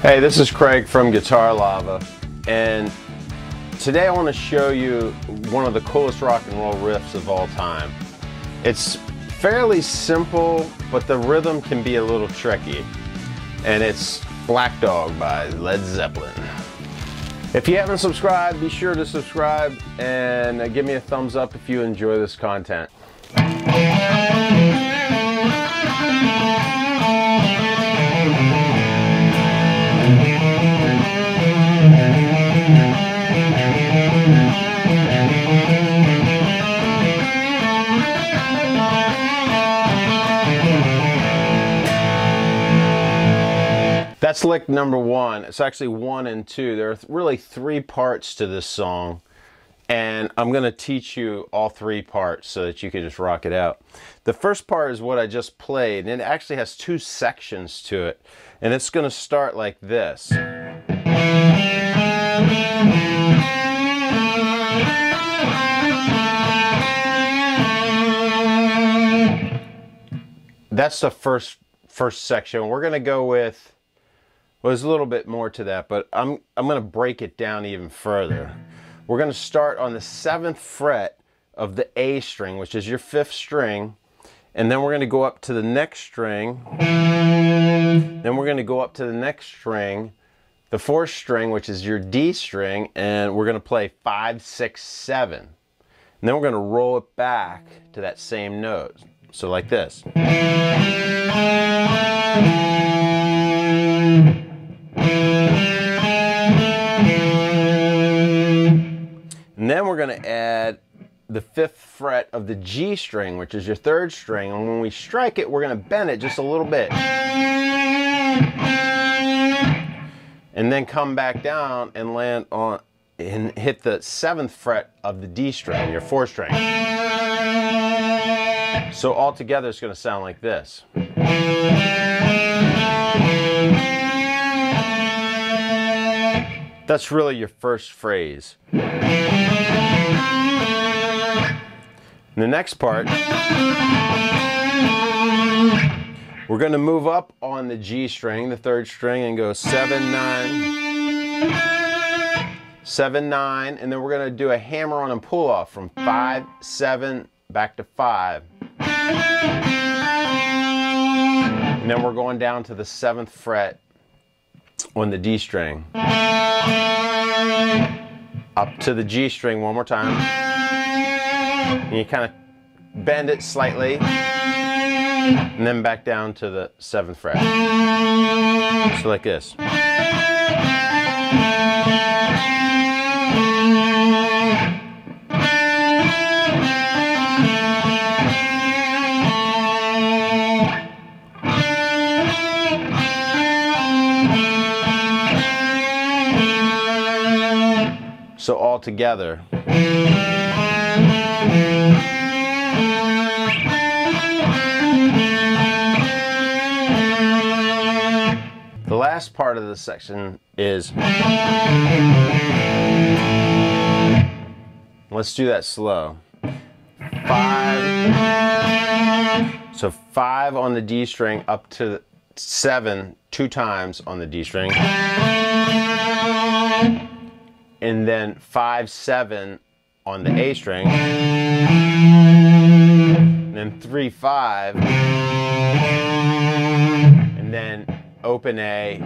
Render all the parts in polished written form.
Hey, this is Craig from Guitar Lava, and today I want to show you one of the coolest rock and roll riffs of all time. It's fairly simple, but the rhythm can be a little tricky, and it's Black Dog by Led Zeppelin. If you haven't subscribed, be sure to subscribe and give me a thumbs up if you enjoy this content. That's lick number one. It's actually 1 and 2. There are really 3 parts to this song, and I'm going to teach you all 3 parts so that you can just rock it out. The first part is what I just played, and it actually has 2 sections to it, and it's going to start like this. That's the first section. We're going to go with, well, there's a little bit more to that, but I'm going to break it down even further. We're going to start on the 7th fret of the A string, which is your 5th string, and then we're going to go up to the next string. Then we're going to go up to the next string, the 4th string, which is your D string, and we're going to play 5, 6, 7. And then we're going to roll it back to that same note. So like this. And then we're going to add the 5th fret of the G string, which is your 3rd string. And when we strike it, we're going to bend it just a little bit. And then come back down and land on and hit the 7th fret of the D string, your 4th string. So all together it's going to sound like this. That's really your first phrase. In the next part, we're going to move up on the G string, the 3rd string, and go 7, 9, 7, 9, and then we're going to do a hammer on and pull off from 5, 7, back to 5. And then we're going down to the 7th fret on the D string. Up to the G string one more time. And you kind of bend it slightly. And then back down to the 7th fret. So like this. So all together. The last part of the section is, let's do that slow. 5. So 5 on the D string up to 7 2 times on the D string. And then 5, 7 on the A string, and then 3, 5, and then open A,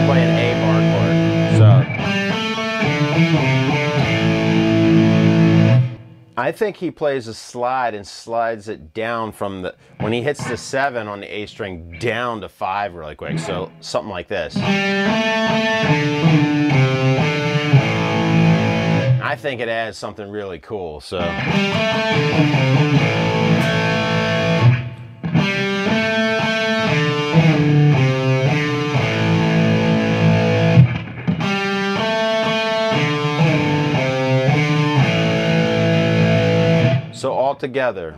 play an A bar chord. So I think he plays a slide and slides it down from the, when he hits the 7 on the A string, down to 5 really quick. So something like this. I think it adds something really cool, so. So all together.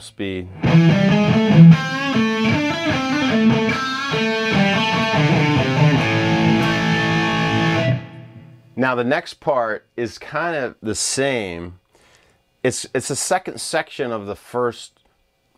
speed. Now the next part is kind of the same. It's the second section of the first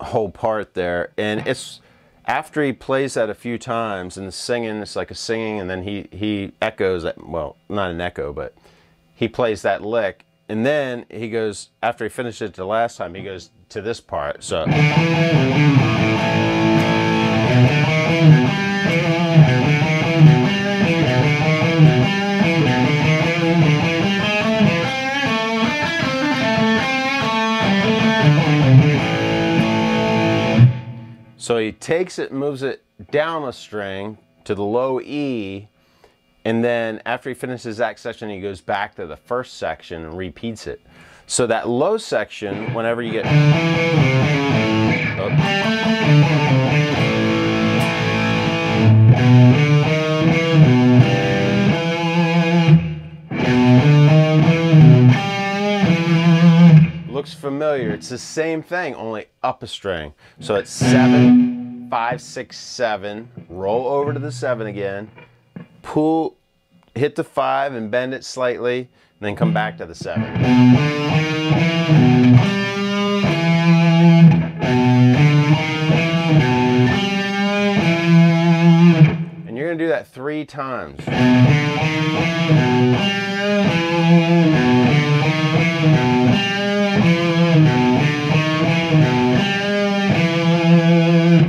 whole part there, and it's after he plays that a few times and the singing, it's like a singing, and then he echoes that, well, not an echo, but he plays that lick, and then he goes, after he finishes it the last time, he goes to this part. So So he takes it, moves it down a string to the low E, and then after he finishes that section, he goes back to the first section and repeats it. So that low section, whenever you get... Looks familiar. It's the same thing, only up a string. So it's 7, 5, 6, 7. Roll over to the 7 again. Pull, hit the 5 and bend it slightly, and then come back to the 7. And you're going to do that 3 times.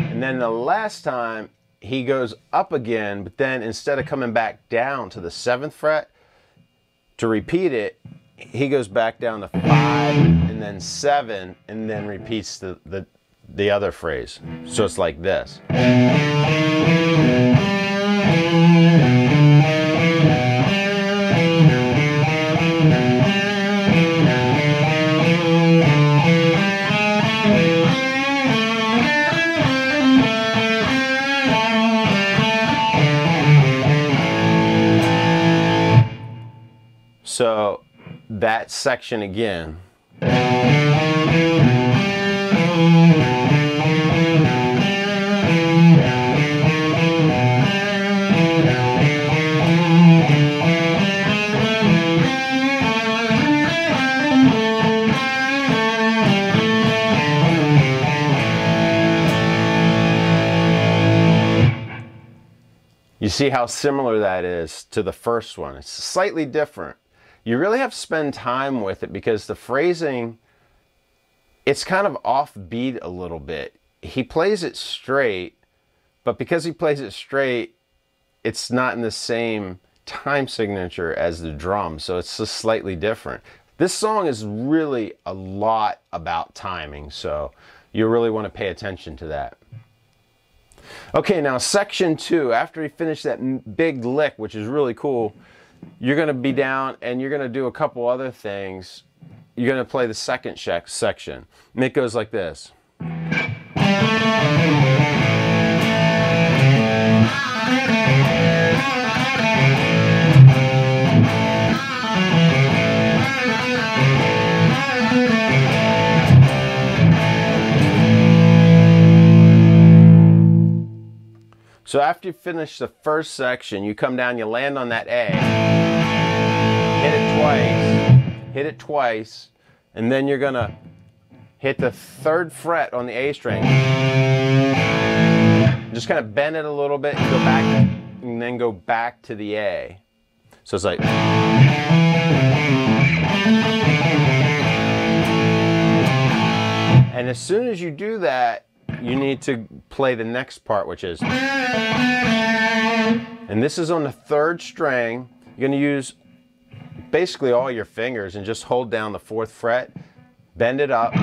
And then the last time he goes up again, but then instead of coming back down to the 7th fret to repeat it, he goes back down to 5 and then 7 and then repeats the other phrase. So it's like this. So that section again. You see how similar that is to the first one. It's slightly different. You really have to spend time with it because the phrasing, it's kind of offbeat a little bit. He plays it straight, but because he plays it straight, it's not in the same time signature as the drum, so it's just slightly different. This song is really a lot about timing, so you really want to pay attention to that. Okay, now section 2, after he finished that big lick, which is really cool, you're going to be down and you're going to do a couple other things. You're going to play the second section, and it goes like this. So after you finish the first section, you come down, you land on that A, hit it twice, and then you're gonna hit the 3rd fret on the A string. Just kind of bend it a little bit and go back, and then go back to the A. So it's like... And as soon as you do that, you need to play the next part, which is... And this is on the 3rd string. You're going to use basically all your fingers and just hold down the 4th fret, bend it up,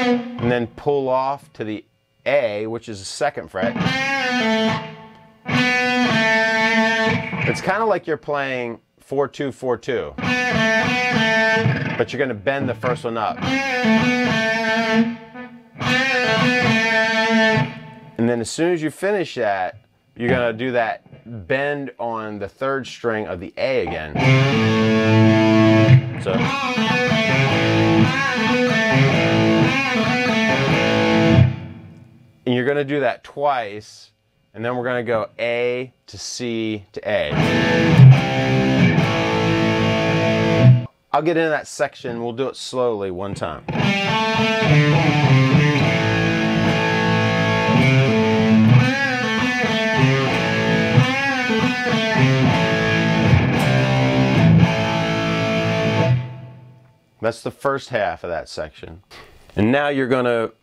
and then pull off to the A, which is the 2nd fret. It's kind of like you're playing 4-2, 4-2, but you're going to bend the first one up. And then as soon as you finish that, you're going to do that bend on the 3rd string of the A again. So... you're going to do that twice, and then we're going to go A to C to A. I'll get into that section. We'll do it slowly one time. That's the first half of that section. And now you're going to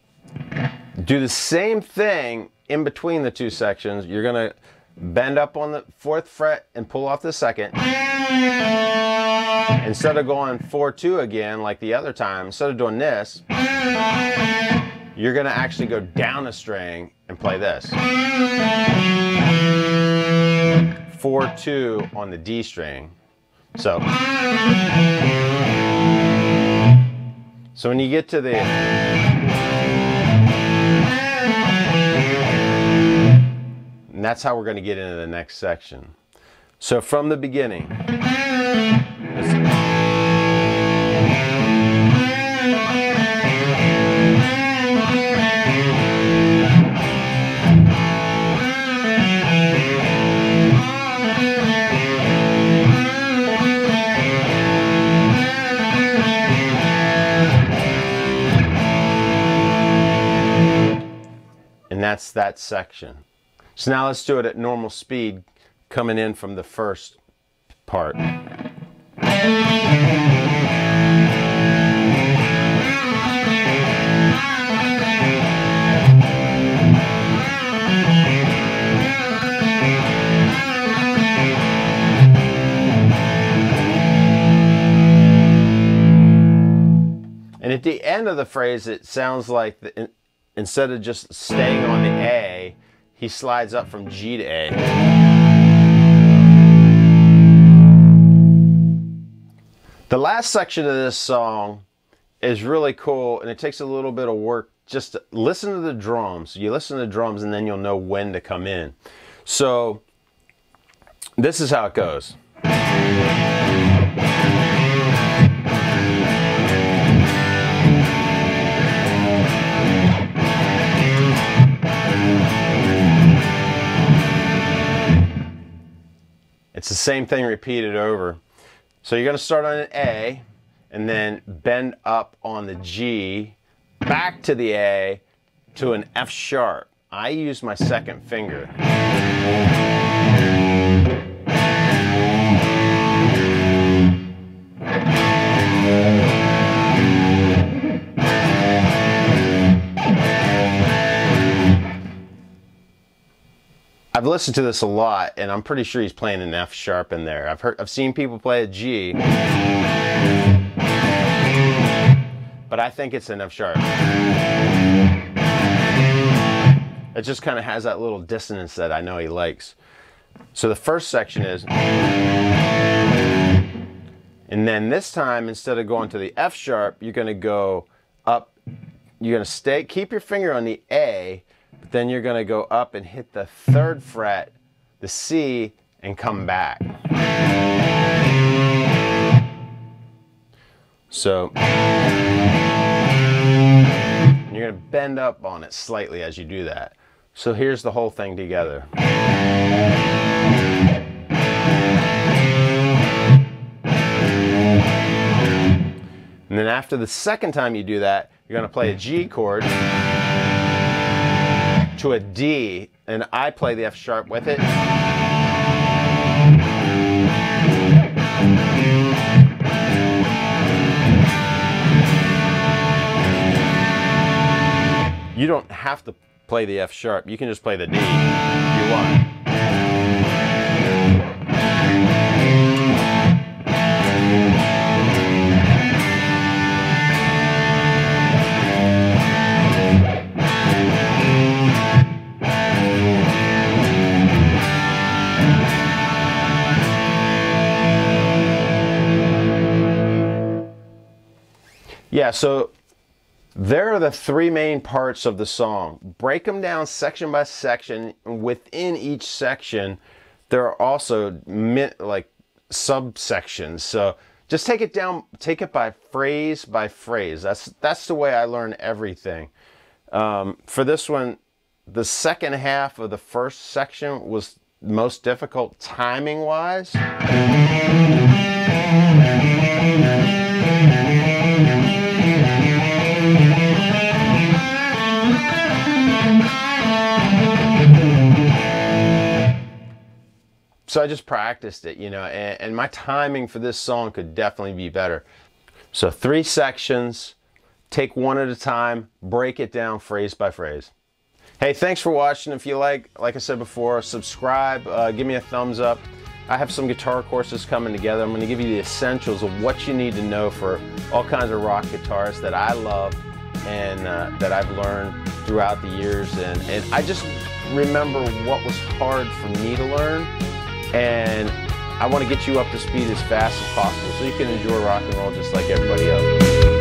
do the same thing in between the two sections. You're going to bend up on the 4th fret and pull off the 2nd. Instead of going 4-2 again like the other time, instead of doing this, you're going to actually go down a string and play this. 4-2 on the D string. So when you get to the, and that's how we're going to get into the next section. So from the beginning. And that's that section. So now let's do it at normal speed, coming in from the first part. And at the end of the phrase, it sounds like instead of just staying on the A, he slides up from G to A. The last section of this song is really cool, and it takes a little bit of work. Just to listen to the drums. You listen to the drums, and then you'll know when to come in. So this is how it goes. It's the same thing repeated over. So you're going to start on an A and then bend up on the G, back to the A to an F sharp. I use my 2nd finger. I've listened to this a lot, and I'm pretty sure he's playing an F sharp in there. I've seen people play a G, but I think it's an F sharp. It just kind of has that little dissonance that I know he likes. So the first section is, and then this time, instead of going to the F sharp, you're going to go up. You're going to keep your finger on the A, but then you're going to go up and hit the 3rd fret, the C, and come back. So you're going to bend up on it slightly as you do that. So here's the whole thing together. And then after the second time you do that, you're going to play a G chord to a D, and I play the F sharp with it. You don't have to play the F sharp. You can just play the D if you want. Yeah, so there are the 3 main parts of the song. Break them down section by section. Within each section, there are also like subsections. So just take it down, take it by phrase by phrase. That's the way I learn everything. For this one, The second half of the first section was most difficult timing wise. So I just practiced it, you know, and my timing for this song could definitely be better. So 3 sections, take one at a time, break it down phrase by phrase. Hey, thanks for watching. If you like I said before, subscribe, give me a thumbs up. I have some guitar courses coming together. I'm going to give you the essentials of what you need to know for all kinds of rock guitars that I love and that I've learned throughout the years. And I just remember what was hard for me to learn. And I want to get you up to speed as fast as possible so you can enjoy rock and roll just like everybody else.